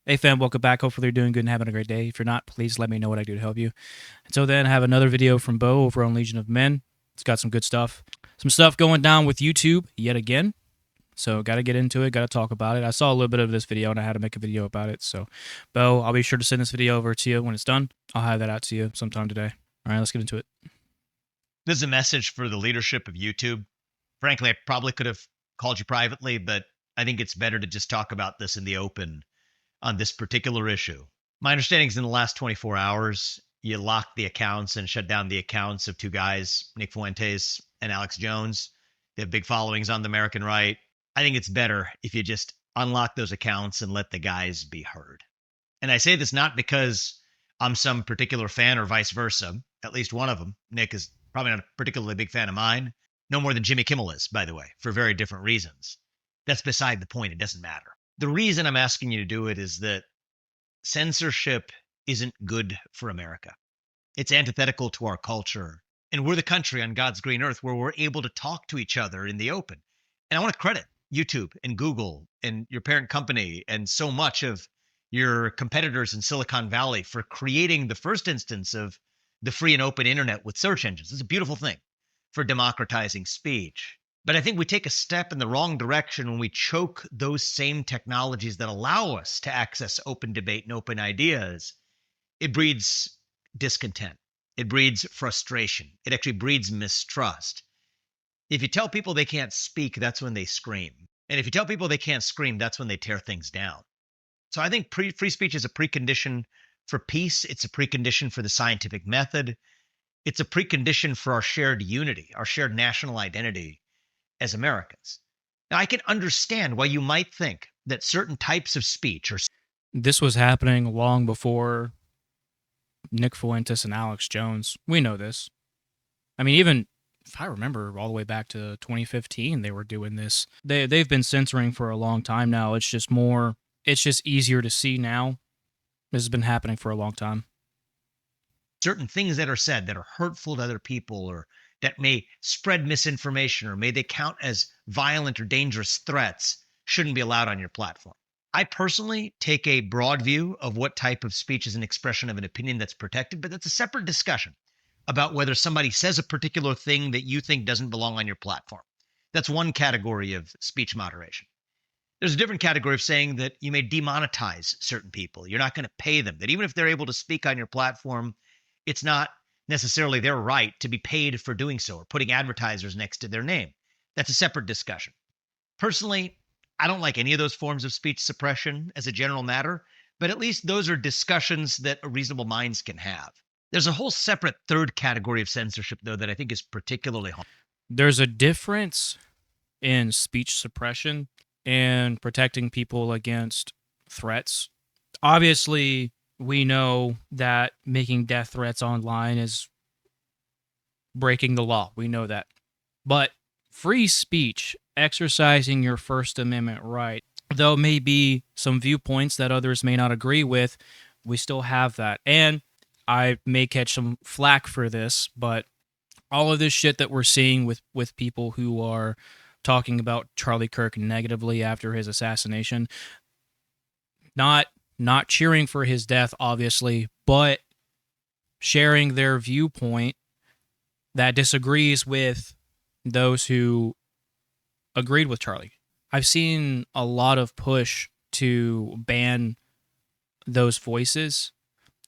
Hey fam, welcome back. Hopefully you're doing good and having a great day. If you're not, please let me know what I do to help you. Until then, I have another video from Bo over on Legion of Men. It's got some good stuff. Some stuff going down with YouTube yet again. So got to get into it, got to talk about it. I saw a little bit of this video and I had to make a video about it. So, Bo, I'll be sure to send this video over to you when it's done. I'll have that out to you sometime today. All right, let's get into it. This is a message for the leadership of YouTube. Frankly, I probably could have called you privately, but I think it's better to just talk about this in the open on this particular issue. My understanding is in the last 24 hours, you locked the accounts and shut down the accounts of two guys, Nick Fuentes and Alex Jones. They have big followings on the American right. I think it's better if you just unlock those accounts and let the guys be heard. And I say this not because I'm some particular fan or vice versa. At least one of them, Nick, is probably not a particularly big fan of mine. No more than Jimmy Kimmel is, by the way, for very different reasons. That's beside the point. It doesn't matter. The reason I'm asking you to do it is that censorship isn't good for America. It's antithetical to our culture. And we're the country on God's green earth where we're able to talk to each other in the open. And I want to credit YouTube and Google and your parent company and so much of your competitors in Silicon Valley for creating the first instance of the free and open internet with search engines. It's a beautiful thing for democratizing speech. But I think we take a step in the wrong direction when we choke those same technologies that allow us to access open debate and open ideas. It breeds discontent. It breeds frustration. It actually breeds mistrust. If you tell people they can't speak, that's when they scream. And if you tell people they can't scream, that's when they tear things down. So I think free speech is a precondition for peace. It's a precondition for the scientific method. It's a precondition for our shared unity, our shared national identity as Americans. Now, I can understand why you might think that certain types of speech or This was happening long before Nick Fuentes and Alex Jones. We know this. I mean, even if I remember all the way back to 2015, they were doing this. They've been censoring for a long time now. It's just easier to see now. This has been happening for a long time. certain things that are said that are hurtful to other people or that may spread misinformation or may they count as violent or dangerous threats shouldn't be allowed on your platform. I personally take a broad view of what type of speech is an expression of an opinion that's protected, but that's a separate discussion about whether somebody says a particular thing that you think doesn't belong on your platform. That's one category of speech moderation. There's a different category of saying that you may demonetize certain people. You're not going to pay them, that even if they're able to speak on your platform, it's not necessarily their right to be paid for doing so or putting advertisers next to their name. That's a separate discussion. Personally, I don't like any of those forms of speech suppression as a general matter, but at least those are discussions that reasonable minds can have. There's a whole separate third category of censorship, though, that I think is particularly harmful. There's a difference in speech suppression and protecting people against threats. Obviously, we know that making death threats online is breaking the law. We know that. But free speech, exercising your First Amendment right, though may be some viewpoints that others may not agree with, we still have that. And I may catch some flack for this, but all of this shit that we're seeing with people who are talking about Charlie Kirk negatively after his assassination, not cheering for his death, obviously, but sharing their viewpoint that disagrees with those who agreed with Charlie. I've seen a lot of push to ban those voices,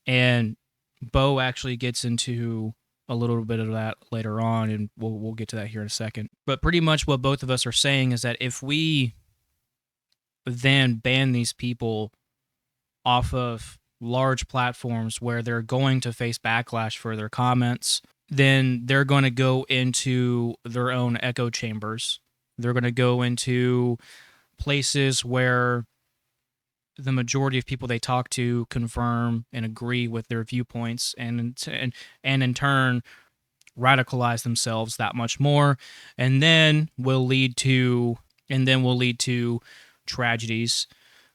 and Bo actually gets into a little bit of that later on, and we'll get to that here in a second. But pretty much what both of us are saying is that if we then ban these people off of large platforms where they're going to face backlash for their comments, then they're going to go into their own echo chambers. They're going to go into places where the majority of people they talk to confirm and agree with their viewpoints, and in turn radicalize themselves that much more, and then will lead to tragedies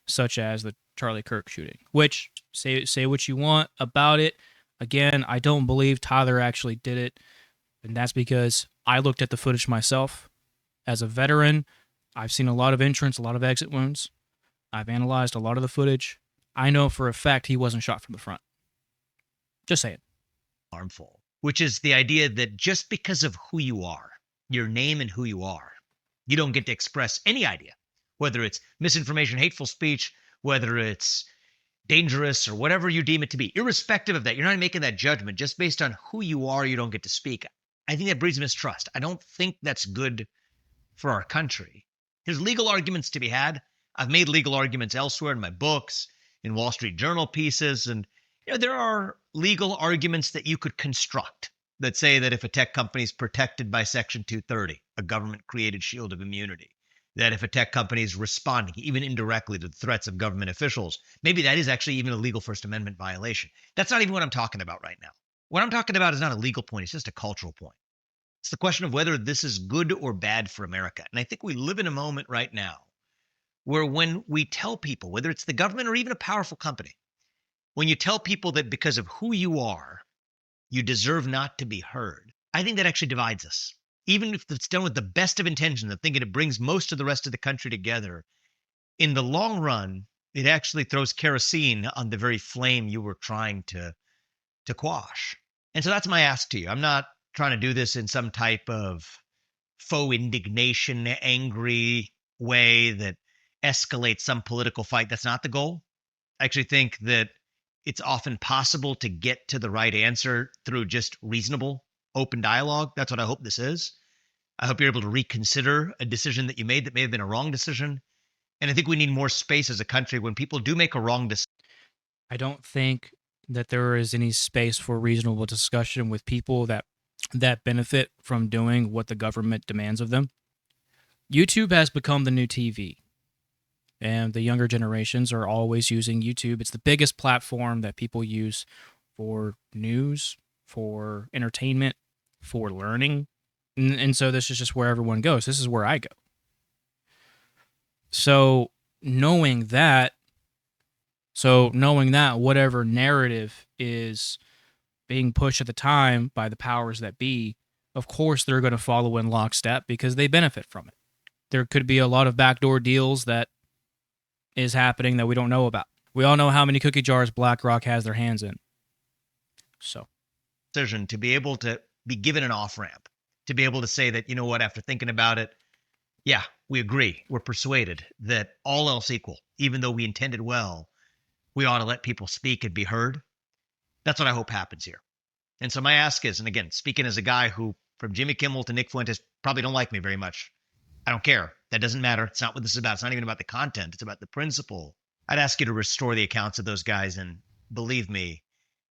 such as the Charlie Kirk shooting. Which, say what you want about it, again, I don't believe Tyler actually did it, and that's because I looked at the footage myself. As a veteran, I've seen a lot of entrance, a lot of exit wounds. I've analyzed a lot of the footage. I know for a fact he wasn't shot from the front. Just saying. Harmful, which is the idea that just because of who you are, your name and who you are, you don't get to express any idea, whether it's misinformation, hateful speech, whether it's dangerous or whatever you deem it to be. Irrespective of that, you're not making that judgment just based on who you are. You don't get to speak. I think that breeds mistrust. I don't think that's good for our country. There's legal arguments to be had. I've made legal arguments elsewhere in my books, in Wall Street Journal pieces, and there are legal arguments that you could construct that say that if a tech company is protected by Section 230, a government-created shield of immunity, that if a tech company is responding, even indirectly, to the threats of government officials, maybe that is actually even a legal First Amendment violation. That's not even what I'm talking about right now. What I'm talking about is not a legal point, it's just a cultural point. It's the question of whether this is good or bad for America. And I think we live in a moment right now where when we tell people, whether it's the government or even a powerful company, when you tell people that because of who you are, you deserve not to be heard, I think that actually divides us. Even if it's done with the best of intentions, of thinking it brings most of the rest of the country together, in the long run, it actually throws kerosene on the very flame you were trying to quash. And so that's my ask to you. I'm not trying to do this in some type of faux indignation, angry way that escalates some political fight. That's not the goal. I actually think that it's often possible to get to the right answer through just reasonable, open dialogue. That's what I hope this is. I hope you're able to reconsider a decision that you made that may have been a wrong decision. And I think we need more space as a country when people do make a wrong decision. I don't think that there is any space for reasonable discussion with people that benefit from doing what the government demands of them. YouTube has become the new TV, and the younger generations are always using YouTube. It's the biggest platform that people use for news, for entertainment, for learning. And so this is just where everyone goes. This is where I go. So knowing that, whatever narrative is being pushed at the time by the powers that be, of course they're going to follow in lockstep because they benefit from it. There could be a lot of backdoor deals that is happening that we don't know about. We all know how many cookie jars BlackRock has their hands in. So, decision to be able to be given an off ramp, to be able to say that, you know what, after thinking about it, yeah, we agree, we're persuaded that all else equal, even though we intended well, we ought to let people speak and be heard. That's what I hope happens here. And so my ask is, and again, speaking as a guy who, from Jimmy Kimmel to Nick Fuentes, probably don't like me very much. I don't care. That doesn't matter. It's not what this is about. It's not even about the content. It's about the principle. I'd ask you to restore the accounts of those guys. And believe me,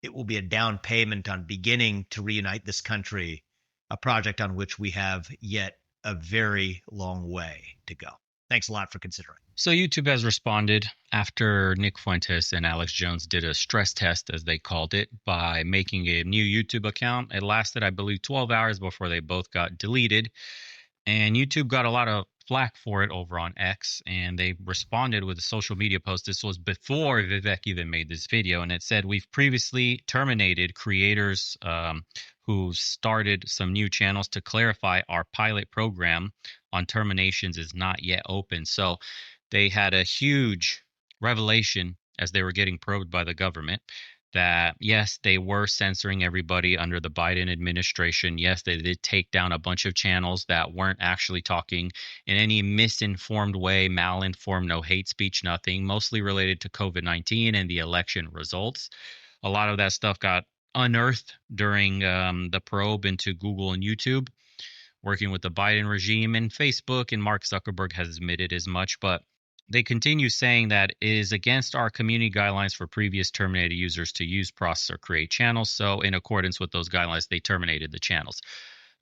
it will be a down payment on beginning to reunite this country, a project on which we have yet a very long way to go. Thanks a lot for considering. So YouTube has responded after Nick Fuentes and Alex Jones did a stress test, as they called it, by making a new YouTube account. It lasted, I believe, 12 hours before they both got deleted. And YouTube got a lot of flack for it over on X, and they responded with a social media post. This was before Vivek even made this video, and it said, "We've previously terminated creators who started some new channels. To clarify, our pilot program on terminations is not yet open." So they had a huge revelation as they were getting probed by the government that, yes, they were censoring everybody under the Biden administration. Yes, they did take down a bunch of channels that weren't actually talking in any misinformed way, malinformed, no hate speech, nothing, mostly related to COVID-19 and the election results. A lot of that stuff got unearthed during the probe into Google and YouTube, working with the Biden regime, and Facebook, and Mark Zuckerberg has admitted as much. But they continue saying that it is against our community guidelines for previous terminated users to use, process, or create channels. So in accordance with those guidelines, they terminated the channels.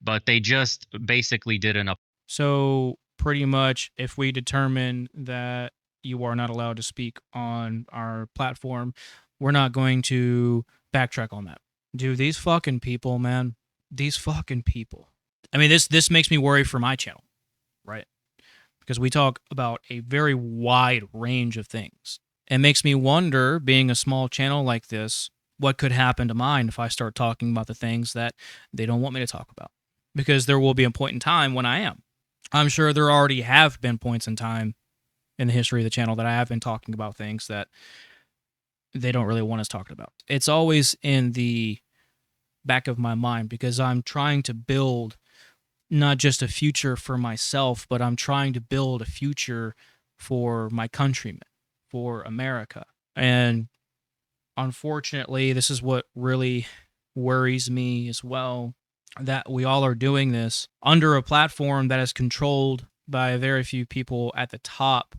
But they just basically did an So pretty much, if we determine that you are not allowed to speak on our platform, we're not going to backtrack on that. Dude, these fucking people, man. These fucking people. I mean, this makes me worry for my channel, right? Because we talk about a very wide range of things. It makes me wonder, being a small channel like this, what could happen to mine if I start talking about the things that they don't want me to talk about. Because there will be a point in time when I am. I'm sure there already have been points in time in the history of the channel that I have been talking about things that they don't really want us talking about. It's always in the back of my mind because I'm trying to build not just a future for myself, but I'm trying to build a future for my countrymen, for America. And unfortunately, this is what really worries me as well, that we all are doing this under a platform that is controlled by very few people at the top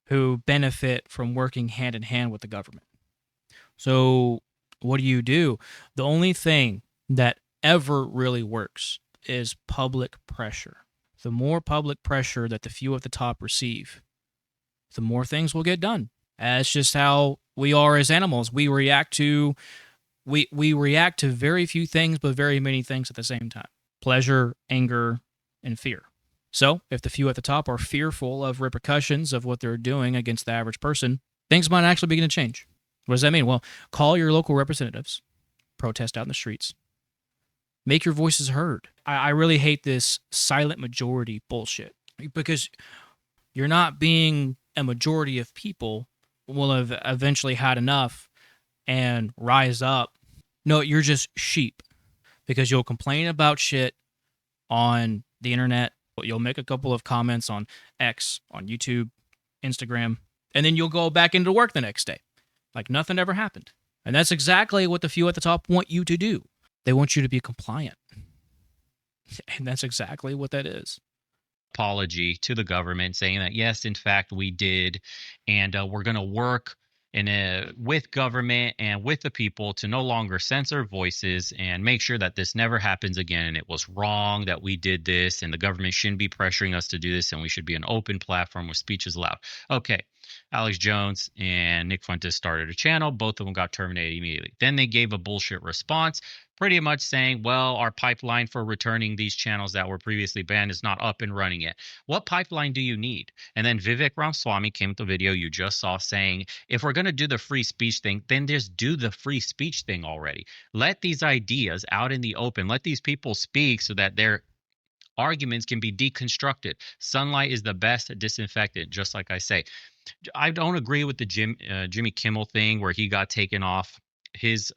who benefit from working hand in hand with the government. So what do? The only thing that ever really works is public pressure. The more public pressure that the few at the top receive, the more things will get done. That's just how we are as animals. We react to very few things, but very many things at the same time. Pleasure, anger, and fear. So if the few at the top are fearful of repercussions of what they're doing against the average person, things might actually begin to change. What does that mean? Well, call your local representatives, protest out in the streets, make your voices heard. I really hate this silent majority bullshit because you're not being a majority of people will have eventually had enough and rise up. No, you're just sheep because you'll complain about shit on the internet. You'll make a couple of comments on X, on YouTube, Instagram, and then you'll go back into work the next day like nothing ever happened. And that's exactly what the few at the top want you to do. They want you to be compliant. And that's exactly what that is. Apology to the government saying that, yes, in fact, we did. And we're going to work with government and with the people to no longer censor voices and make sure that this never happens again. And it was wrong that we did this, and the government shouldn't be pressuring us to do this, and we should be an open platform where speech is allowed. Okay. Alex Jones and Nick Fuentes started a channel. Both of them got terminated immediately. Then they gave a bullshit response, pretty much saying, well, our pipeline for returning these channels that were previously banned is not up and running yet. What pipeline do you need? And then Vivek Ramaswamy came with the video you just saw saying, if we're going to do the free speech thing, then just do the free speech thing already. Let these ideas out in the open. Let these people speak so that their arguments can be deconstructed. Sunlight is the best disinfectant, just like I say. I don't agree with the Jimmy Kimmel thing where he got taken off his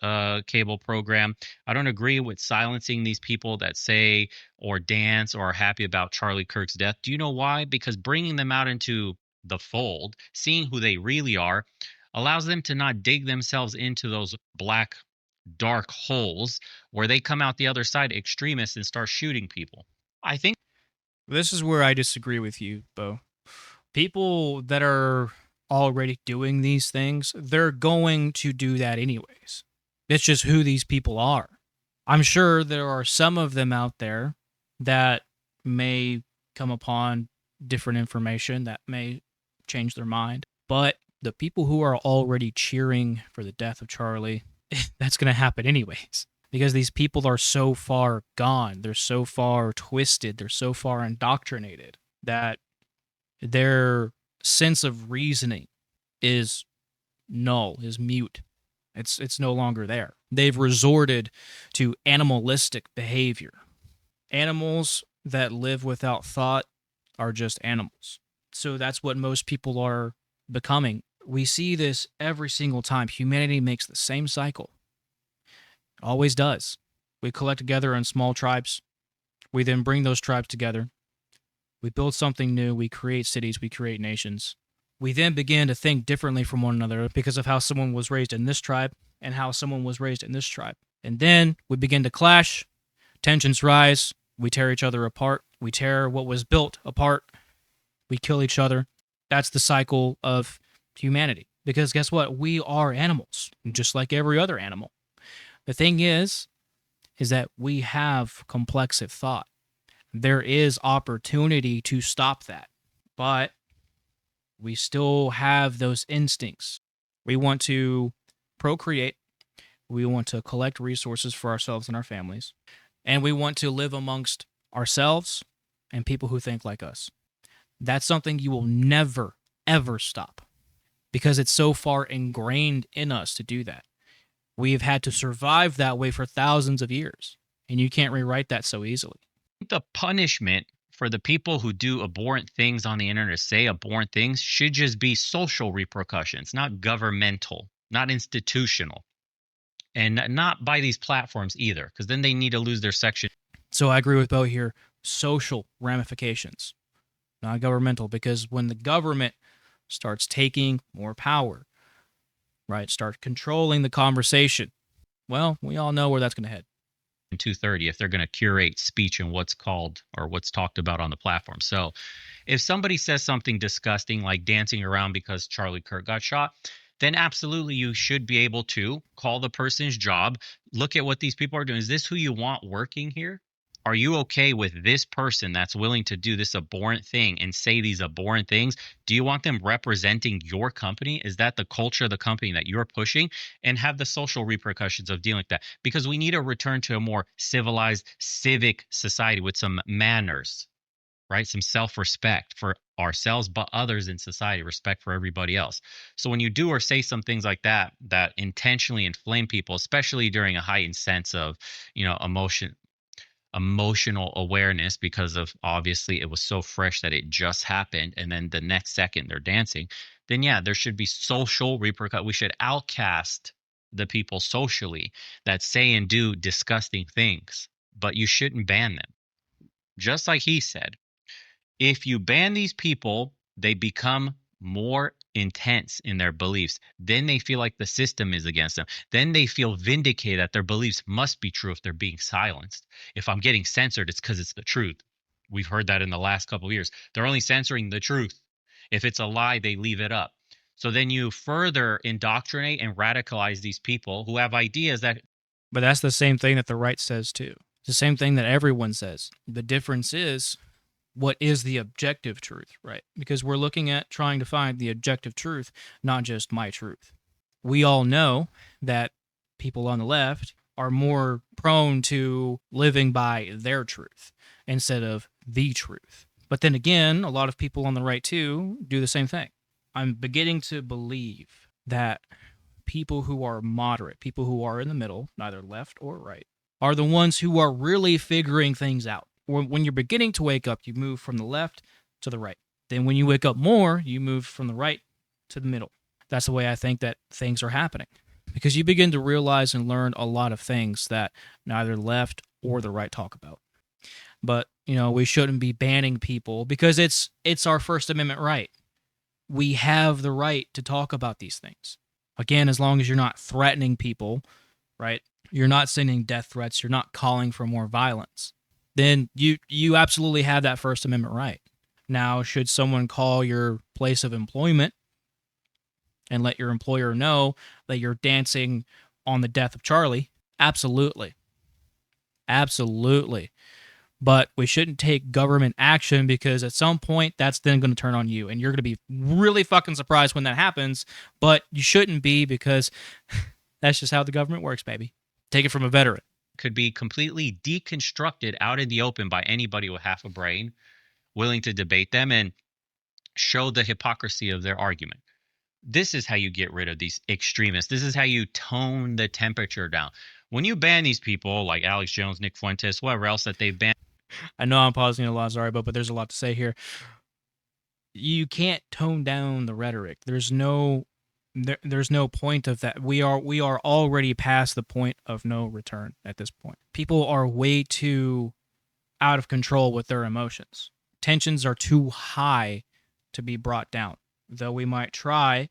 cable program. I don't agree with silencing these people that say or dance or are happy about Charlie Kirk's death. Do you know why? Because bringing them out into the fold, seeing who they really are, allows them to not dig themselves into those black dark holes where they come out the other side extremists and start shooting people. I think this is where I disagree with you, Bo. People that are already doing these things, they're going to do that anyways. It's just who these people are. I'm sure there are some of them out there that may come upon different information that may change their mind. But the people who are already cheering for the death of Charlie, that's going to happen anyways. Because these people are so far gone, they're so far twisted, they're so far indoctrinated that their sense of reasoning is null, is mute. It's no longer there. They've resorted to animalistic behavior. Animals that live without thought are just animals. So that's what most people are becoming. We see this every single time. Humanity makes the same cycle. Always does. We collect together in small tribes. We then bring those tribes together. We build something new. We create cities. We create nations. We then begin to think differently from one another because of how someone was raised in this tribe and how someone was raised in this tribe. And then we begin to clash. Tensions rise. We tear each other apart. We tear what was built apart. We kill each other. That's the cycle of humanity. Because guess what? We are animals, just like every other animal. The thing is that we have complexive thought. There is opportunity to stop that, but we still have those instincts. We want to procreate. We want to collect resources for ourselves and our families. And we want to live amongst ourselves and people who think like us. That's something you will never, ever stop because it's so far ingrained in us to do that. We've had to survive that way for thousands of years, and you can't rewrite that so easily. The punishment for the people who do abhorrent things on the internet, say abhorrent things, should just be social repercussions, not governmental not institutional, and not by these platforms either, because then they need to lose their section. So I agree with Bo here. Social ramifications, not governmental, because when the government starts taking more power, right, start controlling the conversation, well, we all know where that's going to head. 230 if they're going to curate speech and what's called or what's talked about on the platform. So if somebody says something disgusting like dancing around because Charlie Kirk got shot, then absolutely you should be able to call the person's job, look at what these people are doing. Is this who you want working here? Are you okay with this person that's willing to do this abhorrent thing and say these abhorrent things? Do you want them representing your company? Is that the culture of the company that you're pushing? And have the social repercussions of dealing with that. Because we need to return to a more civilized, civic society with some manners, right? Some self-respect for ourselves, but others in society, respect for everybody else. So when you do or say some things like that, that intentionally inflame people, especially during a heightened sense of, emotional awareness, because of obviously it was so fresh that it just happened, and then the next second they're dancing, then yeah, there should be social repercussions. We should outcast the people socially that say and do disgusting things, but you shouldn't ban them. Just like he said, if you ban these people, they become more intense in their beliefs. Then they feel like the system is against them. Then they feel vindicated that their beliefs must be true if they're being silenced. If I'm getting censored, it's because it's the truth. We've heard that in the last couple of years. They're only censoring the truth. If it's a lie, they leave it up. So then you further indoctrinate and radicalize these people who have ideas that. But that's the same thing that the right says too. It's the same thing that everyone says. The difference is, what is the objective truth, right? Because we're looking at trying to find the objective truth, not just my truth. We all know that people on the left are more prone to living by their truth instead of the truth. But then again, a lot of people on the right too do the same thing. I'm beginning to believe that people who are moderate, people who are in the middle, neither left or right, are the ones who are really figuring things out. When you're beginning to wake up, you move from the left to the right. Then when you wake up more, you move from the right to the middle. That's the way I think that things are happening. Because you begin to realize and learn a lot of things that neither left or the right talk about. But, we shouldn't be banning people because it's our First Amendment right. We have the right to talk about these things. Again, as long as you're not threatening people, right? You're not sending death threats. You're not calling for more violence. Then you absolutely have that First Amendment right. Now, should someone call your place of employment and let your employer know that you're dancing on the death of Charlie? Absolutely. Absolutely. But we shouldn't take government action because at some point that's then going to turn on you. And you're going to be really fucking surprised when that happens. But you shouldn't be because that's just how the government works, baby. Take it from a veteran. Could be completely deconstructed out in the open by anybody with half a brain willing to debate them and show the hypocrisy of their argument. This is how you get rid of these extremists. This is how you tone the temperature down. When you ban these people like Alex Jones, Nick Fuentes, whoever else that they've banned. I know I'm pausing a lot, sorry, but there's a lot to say here. You can't tone down the rhetoric. There's no point of that. We are already past the point of no return at this point. People are way too out of control with their emotions. Tensions are too high to be brought down. Though we might try,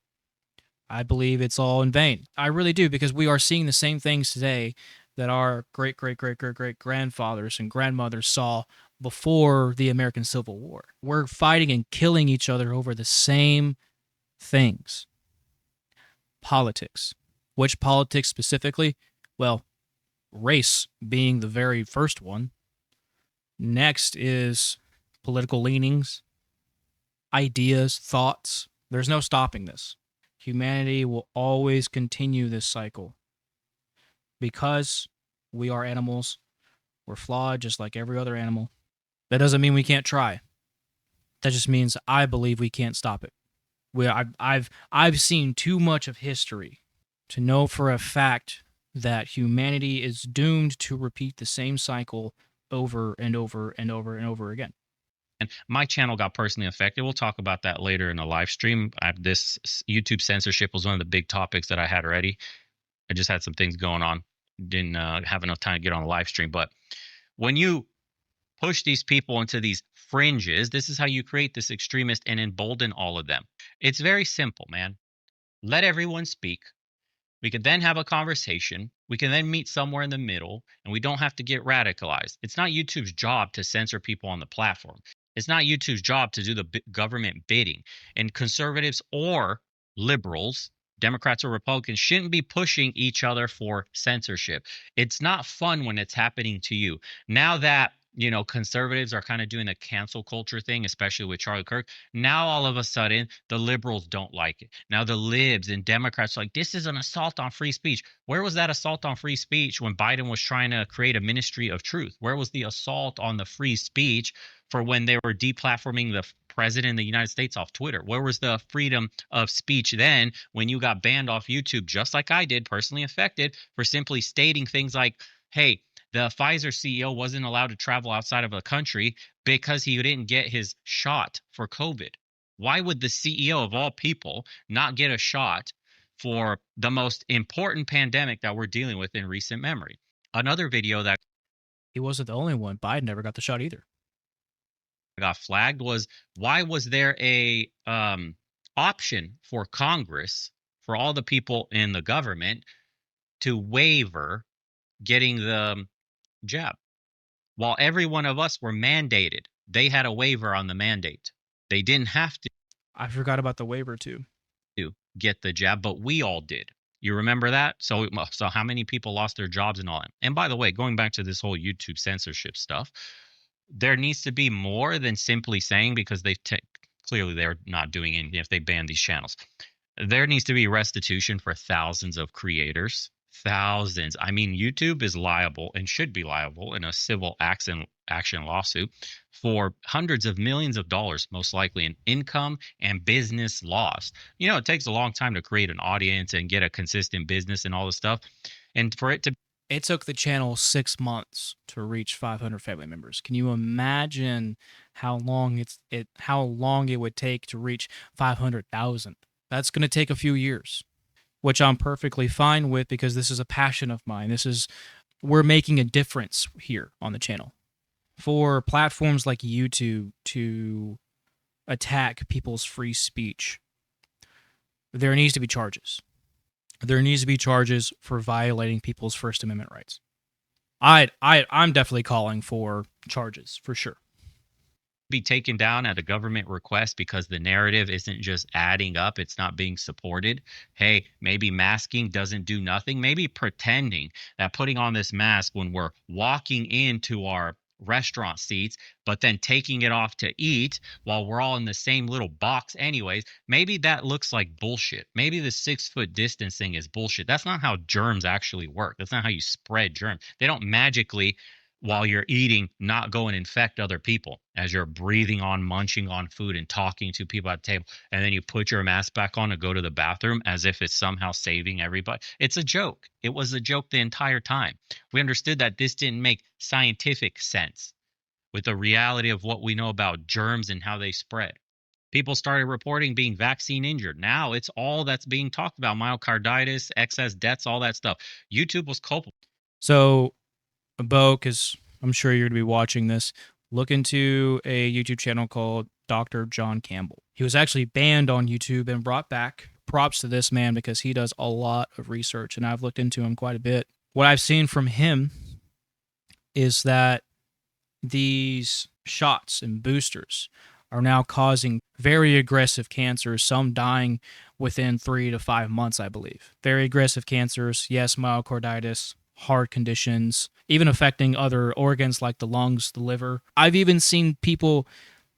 I believe it's all in vain. I really do, because we are seeing the same things today that our great grandfathers and grandmothers saw before the American Civil War. We're fighting and killing each other over the same things. Politics. Which politics specifically? Well, race being the very first one. Next is political leanings, ideas, thoughts. There's no stopping this. Humanity will always continue this cycle because we are animals. We're flawed just like every other animal. That doesn't mean we can't try. That just means I believe we can't stop it. I've seen too much of history to know for a fact that humanity is doomed to repeat the same cycle over and over and over and over again. My channel got personally affected. We'll talk about that later in a live stream. This YouTube censorship was one of the big topics that I had already. I just had some things going on. Didn't have enough time to get on the live stream. But when you push these people into these fringes, this is how you create this extremist and embolden all of them. It's very simple, man. Let everyone speak. We could then have a conversation. We can then meet somewhere in the middle, and we don't have to get radicalized. It's not YouTube's job to censor people on the platform. It's not YouTube's job to do the government bidding. And conservatives or liberals, Democrats or Republicans, shouldn't be pushing each other for censorship. It's not fun when it's happening to you. Now that conservatives are kind of doing a cancel culture thing, especially with Charlie Kirk. Now, all of a sudden, the liberals don't like it. Now, the libs and Democrats are like, this is an assault on free speech. Where was that assault on free speech when Biden was trying to create a ministry of truth? Where was the assault on the free speech for when they were deplatforming the president of the United States off Twitter? Where was the freedom of speech then when you got banned off YouTube, just like I did, personally affected, for simply stating things like, hey, the Pfizer CEO wasn't allowed to travel outside of the country because he didn't get his shot for COVID. Why would the CEO of all people not get a shot for the most important pandemic that we're dealing with in recent memory? Another video that He wasn't the only one. Biden never got the shot either. got flagged was, why was there a option for Congress, for all the people in the government, to waiver getting the jab, while every one of us were mandated? They had a waiver on the mandate. They didn't have I forgot about the waiver too. to get the jab, but we all did. You remember that? So how many people lost their jobs and all that? And by the way, going back to this whole YouTube censorship stuff, there needs to be more than simply saying, because clearly they're not doing anything if they ban these channels. There needs to be restitution for thousands of creators. Thousands. I mean, YouTube is liable and should be liable in a civil action lawsuit for hundreds of millions of dollars, most likely in income and business loss. It takes a long time to create an audience and get a consistent business and all this stuff. And for it took the channel 6 months to reach 500 family members. Can you imagine how long it would take to reach 500,000? That's going to take a few years, which I'm perfectly fine with, because this is a passion of mine. We're making a difference here on the channel. For platforms like YouTube to attack people's free speech, there needs to be charges. There needs to be charges for violating people's First Amendment rights. I'm definitely calling for charges, for sure. be taken down at a government request because the narrative isn't just adding up, it's not being supported. Hey, maybe masking doesn't do nothing. Maybe pretending that putting on this mask when we're walking into our restaurant seats, but then taking it off to eat while we're all in the same little box anyways, maybe that looks like bullshit. Maybe the 6-foot distancing is bullshit. That's not how germs actually work. That's not how you spread germs. They don't magically, while you're eating, not go and infect other people as you're breathing on, munching on food and talking to people at the table. And then you put your mask back on to go to the bathroom as if it's somehow saving everybody. It's a joke. It was a joke the entire time. We understood that this didn't make scientific sense with the reality of what we know about germs and how they spread. People started reporting being vaccine injured. Now it's all that's being talked about: myocarditis, excess deaths, all that stuff. YouTube was culpable. So, Bo, because I'm sure you're going to be watching this, look into a YouTube channel called Dr. John Campbell. He was actually banned on YouTube and brought back. Props to this man, because he does a lot of research, and I've looked into him quite a bit. What I've seen from him is that these shots and boosters are now causing very aggressive cancers, some dying within 3 to 5 months, I believe. Very aggressive cancers, yes, myocarditis, heart conditions, even affecting other organs like the lungs, the liver. I've even seen people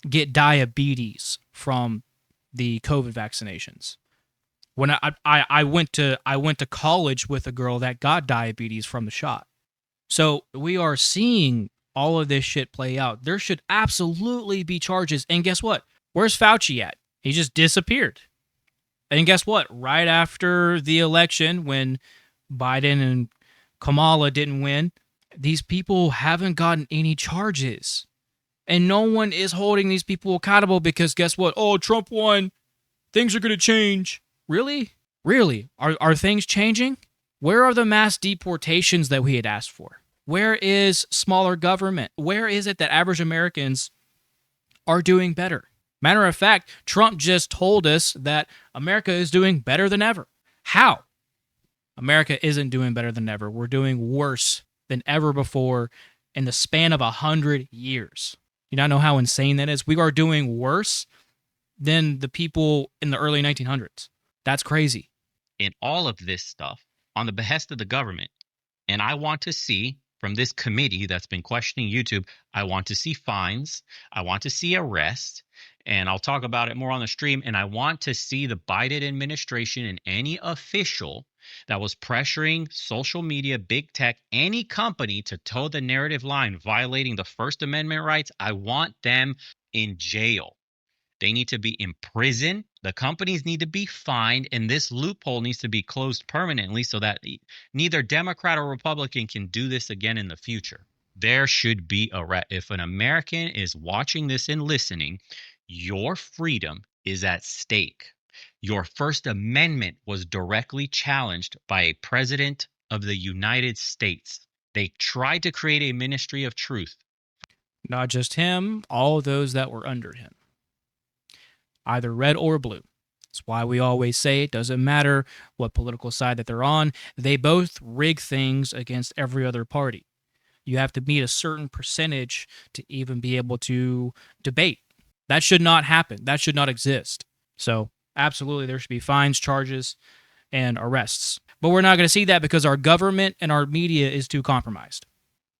get diabetes from the COVID vaccinations. When I went to college with a girl that got diabetes from the shot. So we are seeing all of this shit play out. There should absolutely be charges. And guess what? Where's Fauci at? He just disappeared. And guess what? Right after the election, when Biden and Kamala didn't win, these people haven't gotten any charges. And no one is holding these people accountable because guess what? Oh, Trump won. Things are going to change. Really? Really? Are things changing? Where are the mass deportations that we had asked for? Where is smaller government? Where is it that average Americans are doing better? Matter of fact, Trump just told us that America is doing better than ever. How? America isn't doing better than ever. We're doing worse than ever before in the span of 100 years. You not know how insane that is? We are doing worse than the people in the early 1900s. That's crazy. In all of this stuff, on the behest of the government, and I want to see from this committee that's been questioning YouTube, I want to see fines, I want to see arrest, and I'll talk about it more on the stream. And I want to see the Biden administration and any official that was pressuring social media, big tech, any company to toe the narrative line, violating the First Amendment rights. I want them in jail. They need to be in prison. The companies need to be fined, and this loophole needs to be closed permanently so that neither Democrat or Republican can do this again in the future. There should be if an American is watching this and listening, your freedom is at stake. Your First Amendment was directly challenged by a president of the United States. They tried to create a ministry of truth. Not just him, all those that were under him, either red or blue. That's why we always say it doesn't matter what political side that they're on. They both rig things against every other party. You have to meet a certain percentage to even be able to debate. That should not happen. That should not exist. So absolutely there should be fines, charges, and arrests. But we're not going to see that because our government and our media is too compromised.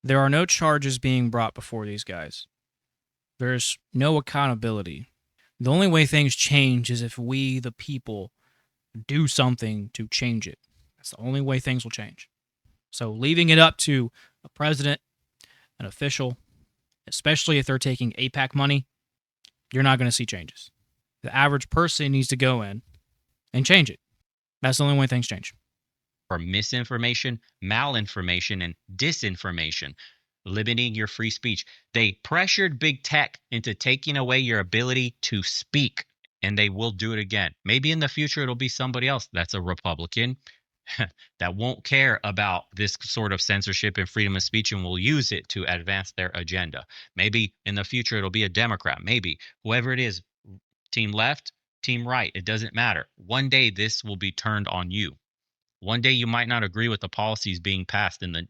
There are no charges being brought before these guys. There's no accountability. The only way things change is if we, the people, do something to change it. That's the only way things will change. So leaving it up to a president, an official, especially if they're taking APAC money, you're not going to see changes. The average person needs to go in and change it. That's the only way things change. For misinformation, malinformation, and disinformation, limiting your free speech. They pressured big tech into taking away your ability to speak, and they will do it again. Maybe in the future it'll be somebody else that's a Republican that won't care about this sort of censorship and freedom of speech and will use it to advance their agenda. Maybe in the future it'll be a Democrat. Maybe whoever it is, team left, team right, it doesn't matter. One day this will be turned on you. One day you might not agree with the policies being passed in the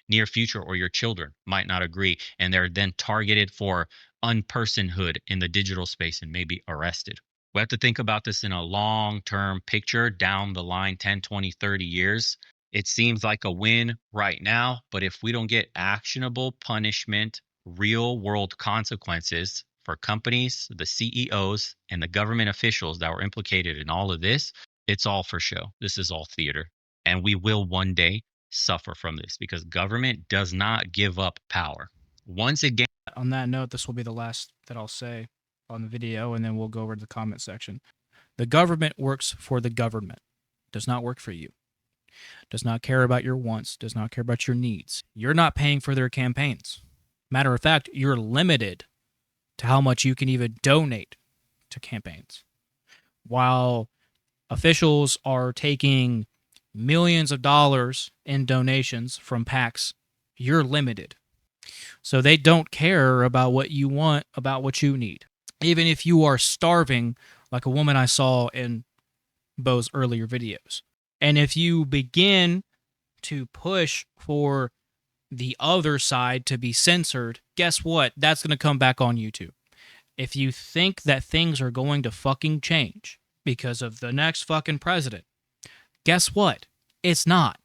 near future, or your children might not agree, and they're then targeted for unpersonhood in the digital space and maybe arrested. We have to think about this in a long-term picture down the line, 10, 20, 30 years. It seems like a win right now, but if we don't get actionable punishment, real world consequences for companies, the CEOs, and the government officials that were implicated in all of this, it's all for show. This is all theater. And we will one day suffer from this because government does not give up power. Once again, on that note, this will be the last that I'll say on the video, and then we'll go over to the comment section. The government works for the government. Does not work for you. Does not care about your wants. Does not care about your needs. You're not paying for their campaigns. Matter of fact, you're limited to how much you can even donate to campaigns. While officials are taking millions of dollars in donations from PACs, you're limited. So they don't care about what you want, about what you need. Even if you are starving, like a woman I saw in Bo's earlier videos. And if you begin to push for the other side to be censored, guess what? That's going to come back on YouTube. If you think that things are going to fucking change because of the next fucking president, guess what? It's not.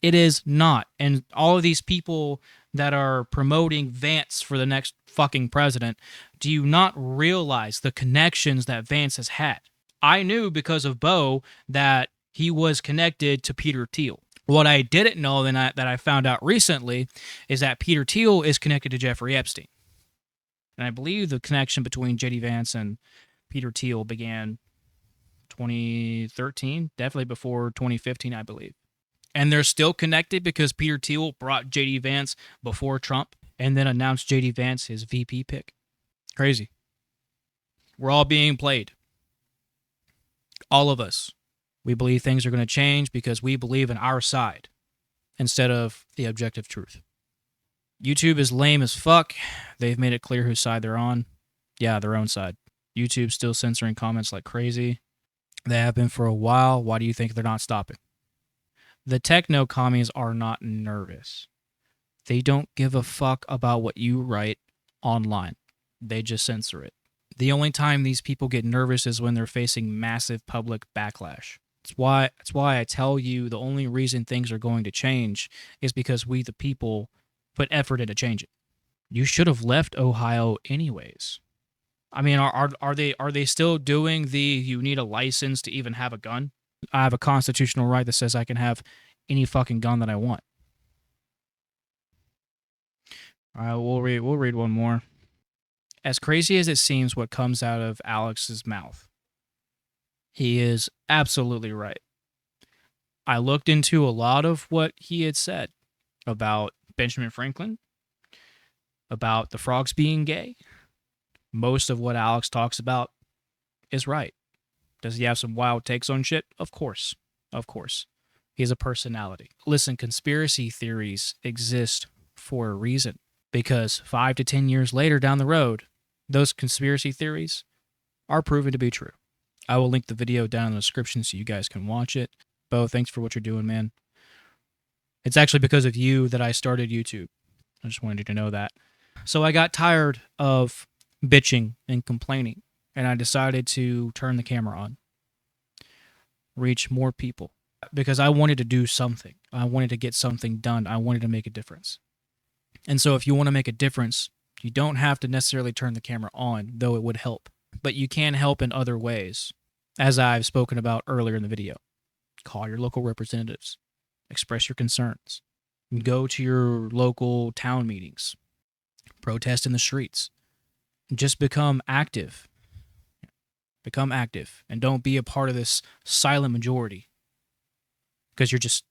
It is not. And all of these people that are promoting Vance for the next fucking president, do you not realize the connections that Vance has had? I knew because of Bo that he was connected to Peter Thiel. What I didn't know that I found out recently is that Peter Thiel is connected to Jeffrey Epstein. And I believe the connection between J.D. Vance and Peter Thiel began 2013, definitely before 2015, I believe. And they're still connected because Peter Thiel brought J.D. Vance before Trump. and then announce JD Vance his VP pick. Crazy. We're all being played. All of us. We believe things are going to change because we believe in our side instead of the objective truth. YouTube is lame as fuck. They've made it clear whose side they're on. Yeah, their own side. YouTube's still censoring comments like crazy. They have been for a while. Why do you think they're not stopping? The techno commies are not nervous. They don't give a fuck about what you write online. They just censor it. The only time these people get nervous is when they're facing massive public backlash. That's why I tell you the only reason things are going to change is because we the people put effort into change it. You should have left Ohio anyways. I mean, are they still doing the you need a license to even have a gun? I have a constitutional right that says I can have any fucking gun that I want. All right, we'll read one more. As crazy as it seems what comes out of Alex's mouth, he is absolutely right. I looked into a lot of what he had said about Benjamin Franklin, about the frogs being gay. Most of what Alex talks about is right. Does he have some wild takes on shit? Of course. Of course. He's a personality. Listen, conspiracy theories exist for a reason because 5 to 10 years later down the road, those conspiracy theories are proven to be true. I will link the video down in the description so you guys can watch it. Bo, thanks for what you're doing, man. It's actually because of you that I started YouTube. I just wanted you to know that. So I got tired of bitching and complaining, and I decided to turn the camera on, reach more people, because I wanted to do something. I wanted to get something done. I wanted to make a difference. And so if you want to make a difference, you don't have to necessarily turn the camera on, though it would help. But you can help in other ways, as I've spoken about earlier in the video. Call your local representatives. Express your concerns. Go to your local town meetings. Protest in the streets. Just become active. Become active. And don't be a part of this silent majority. Because you're just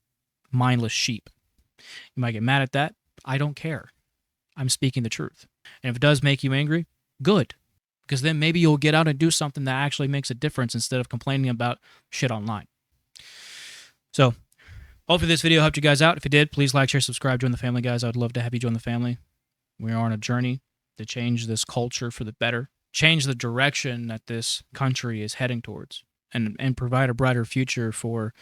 mindless sheep. You might get mad at that. I don't care. I'm speaking the truth. And if it does make you angry, good. Because then maybe you'll get out and do something that actually makes a difference instead of complaining about shit online. So, hopefully this video helped you guys out. If it did, please like, share, subscribe, join the family, guys. I would love to have you join the family. We are on a journey to change this culture for the better, change the direction that this country is heading towards, and provide a brighter future for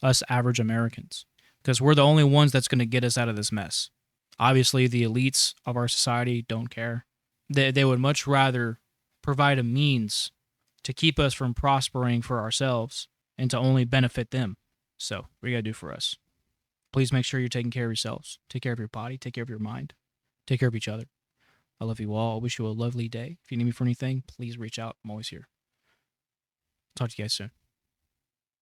us average Americans. Because we're the only ones that's going to get us out of this mess. Obviously, the elites of our society don't care. They would much rather provide a means to keep us from prospering for ourselves and to only benefit them. So, what do you got to do for us? Please make sure you're taking care of yourselves. Take care of your body. Take care of your mind. Take care of each other. I love you all. I wish you a lovely day. If you need me for anything, please reach out. I'm always here. Talk to you guys soon.